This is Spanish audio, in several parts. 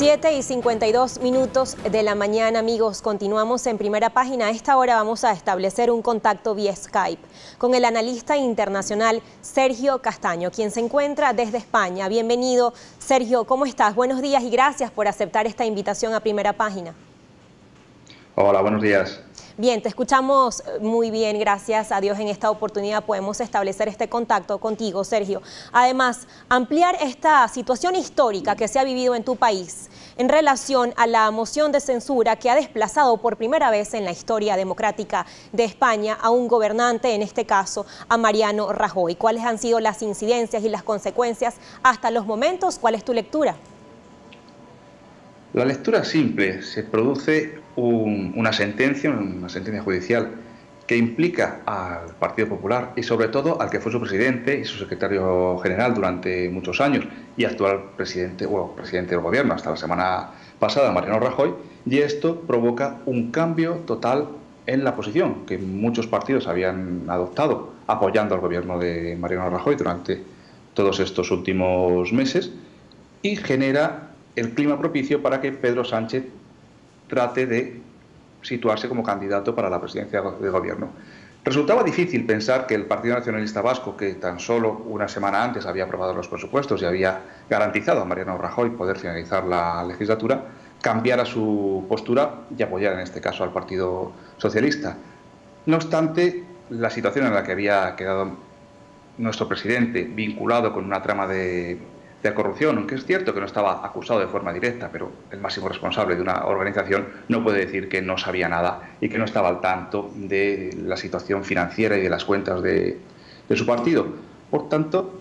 7:52 de la mañana, amigos. Continuamos en Primera Página. A esta hora vamos a establecer un contacto vía Skype con el analista internacional Sergio Castaño, quien se encuentra desde España. Bienvenido, Sergio. ¿Cómo estás? Buenos días y gracias por aceptar esta invitación a Primera Página. Hola, buenos días. Bien, te escuchamos muy bien, gracias a Dios en esta oportunidad podemos establecer este contacto contigo, Sergio. Además, ampliar esta situación histórica que se ha vivido en tu país en relación a la moción de censura que ha desplazado por primera vez en la historia democrática de España a un gobernante, en este caso a Mariano Rajoy. ¿Cuáles han sido las incidencias y las consecuencias hasta los momentos? ¿Cuál es tu lectura? La lectura es simple. Se produce una sentencia judicial que implica al Partido Popular y sobre todo al que fue su presidente y su secretario general durante muchos años y actual presidente del gobierno hasta la semana pasada, Mariano Rajoy, y esto provoca un cambio total en la posición que muchos partidos habían adoptado apoyando al gobierno de Mariano Rajoy durante todos estos últimos meses y genera el clima propicio para que Pedro Sánchez trate de situarse como candidato para la presidencia del gobierno. Resultaba difícil pensar que el Partido Nacionalista Vasco, que tan solo una semana antes había aprobado los presupuestos y había garantizado a Mariano Rajoy poder finalizar la legislatura, cambiara su postura y apoyara en este caso al Partido Socialista. No obstante, la situación en la que había quedado nuestro presidente vinculado con una trama de corrupción, aunque es cierto que no estaba acusado de forma directa, pero el máximo responsable de una organización no puede decir que no sabía nada y que no estaba al tanto de la situación financiera y de las cuentas de su partido. Por tanto,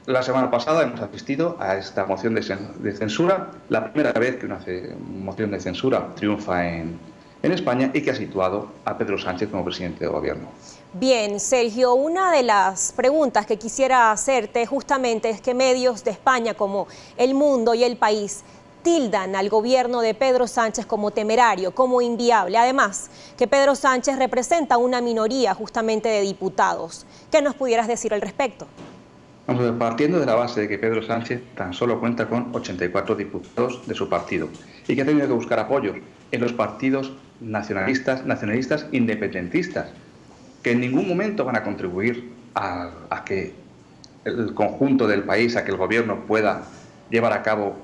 la semana pasada hemos asistido a esta moción de censura, la primera vez que una moción de censura triunfa en España y que ha situado a Pedro Sánchez como presidente del gobierno. Bien, Sergio, una de las preguntas que quisiera hacerte justamente es que medios de España como El Mundo y El País tildan al gobierno de Pedro Sánchez como temerario, como inviable. Además, que Pedro Sánchez representa una minoría justamente de diputados. ¿Qué nos pudieras decir al respecto? Vamos a ver, partiendo de la base de que Pedro Sánchez tan solo cuenta con 84 diputados de su partido y que ha tenido que buscar apoyos en los partidos nacionalistas independentistas, que en ningún momento van a contribuir a que el conjunto del país, a que el gobierno pueda llevar a cabo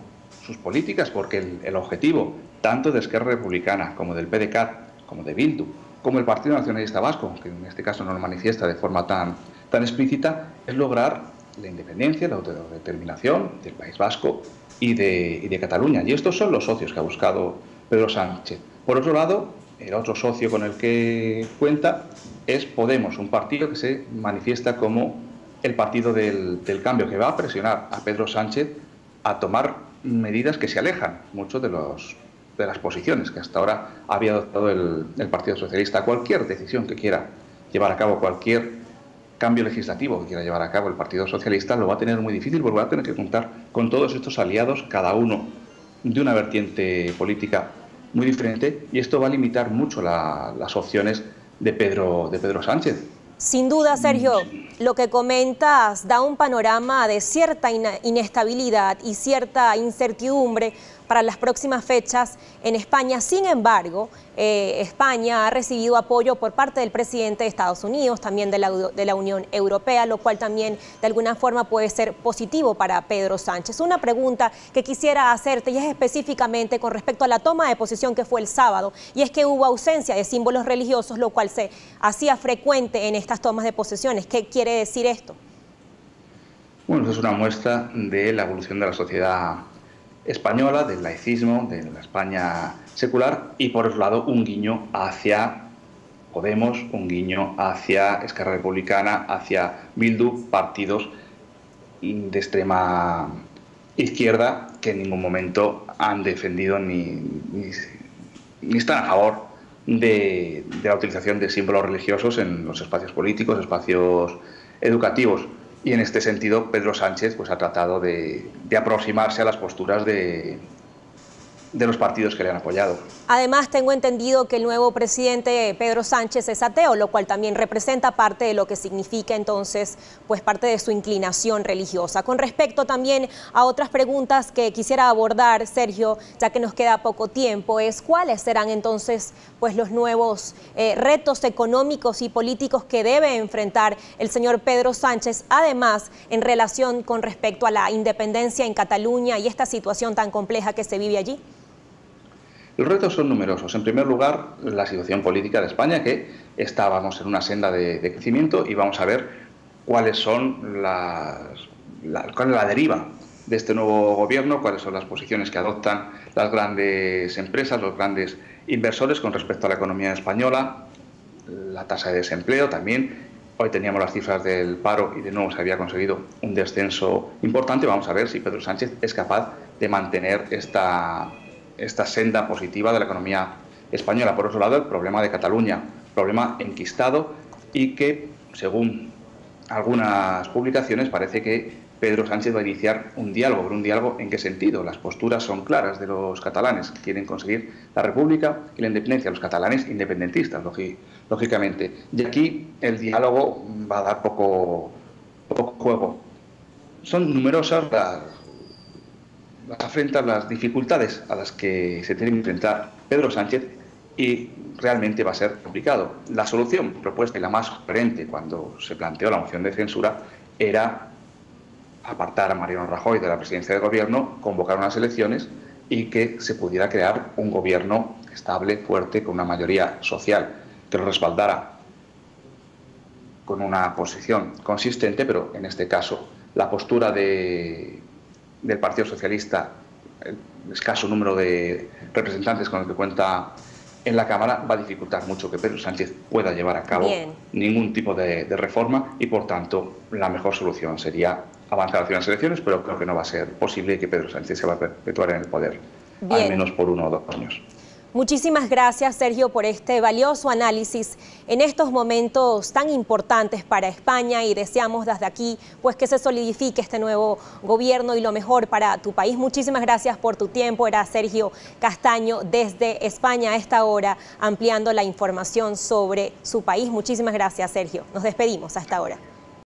sus políticas, porque el objetivo tanto de Esquerra Republicana como del PDeCAT, como de Bildu, como el Partido Nacionalista Vasco, que en este caso no lo manifiesta de forma tan explícita, es lograr la independencia, la autodeterminación del País Vasco y de Cataluña. Y estos son los socios que ha buscado Pedro Sánchez. Por otro lado, el otro socio con el que cuenta es Podemos, un partido que se manifiesta como el partido del cambio, que va a presionar a Pedro Sánchez a tomar medidas que se alejan mucho de las posiciones que hasta ahora había adoptado el Partido Socialista. Cualquier decisión que quiera llevar a cabo, cualquier cambio legislativo que quiera llevar a cabo el Partido Socialista, lo va a tener muy difícil porque va a tener que contar con todos estos aliados, cada uno de una vertiente política muy diferente, y esto va a limitar mucho las opciones de Pedro Sánchez. Sin duda, Sergio, lo que comentas da un panorama de cierta inestabilidad y cierta incertidumbre para las próximas fechas en España. Sin embargo, España ha recibido apoyo por parte del presidente de Estados Unidos, también de la Unión Europea, lo cual también de alguna forma puede ser positivo para Pedro Sánchez. Una pregunta que quisiera hacerte y es específicamente con respecto a la toma de posición que fue el sábado, y es que hubo ausencia de símbolos religiosos, lo cual se hacía frecuente en estas tomas de posesiones. ¿Qué quiere decir esto? Bueno, eso es una muestra de la evolución de la sociedad española, del laicismo, de la España secular, y por otro lado un guiño hacia Podemos, un guiño hacia Esquerra Republicana, hacia Bildu, partidos de extrema izquierda que en ningún momento han defendido ni están a favor de la utilización de símbolos religiosos en los espacios políticos, espacios educativos. Y en este sentido, Pedro Sánchez pues, ha tratado de aproximarse a las posturas de de los partidos que le han apoyado. Además, tengo entendido que el nuevo presidente Pedro Sánchez es ateo, lo cual también representa parte de lo que significa entonces, pues parte de su inclinación religiosa. Con respecto también a otras preguntas que quisiera abordar, Sergio, ya que nos queda poco tiempo, es cuáles serán entonces pues los nuevos retos económicos y políticos que debe enfrentar el señor Pedro Sánchez, además en relación con respecto a la independencia en Cataluña y esta situación tan compleja que se vive allí. Los retos son numerosos. En primer lugar, la situación política de España, que estábamos en una senda de crecimiento, y vamos a ver cuáles son cuál es la deriva de este nuevo gobierno, cuáles son las posiciones que adoptan las grandes empresas, los grandes inversores con respecto a la economía española, la tasa de desempleo también. Hoy teníamos las cifras del paro y de nuevo se había conseguido un descenso importante. Vamos a ver si Pedro Sánchez es capaz de mantener esta senda positiva de la economía española. Por otro lado, el problema de Cataluña, problema enquistado y que, según algunas publicaciones, parece que Pedro Sánchez va a iniciar un diálogo. ¿Pero un diálogo en qué sentido? Las posturas son claras de los catalanes. Quieren conseguir la república y la independencia. Los catalanes independentistas, lógicamente. Y aquí el diálogo va a dar poco juego. Son numerosas las dificultades a las que se tiene que enfrentar Pedro Sánchez, y realmente va a ser complicado. La solución propuesta y la más coherente cuando se planteó la moción de censura era apartar a Mariano Rajoy de la presidencia del gobierno, convocar unas elecciones y que se pudiera crear un gobierno estable, fuerte, con una mayoría social que lo respaldara con una posición consistente, pero en este caso la postura del Partido Socialista, el escaso número de representantes con el que cuenta en la Cámara, va a dificultar mucho que Pedro Sánchez pueda llevar a cabo ningún tipo de reforma, y por tanto la mejor solución sería avanzar hacia unas elecciones, pero creo que no va a ser posible que Pedro Sánchez se va a perpetuar en el poder, al menos por 1 o 2 años. Muchísimas gracias, Sergio, por este valioso análisis en estos momentos tan importantes para España, y deseamos desde aquí pues que se solidifique este nuevo gobierno y lo mejor para tu país. Muchísimas gracias por tu tiempo. Era Sergio Castaño desde España a esta hora, ampliando la información sobre su país. Muchísimas gracias, Sergio. Nos despedimos hasta ahora.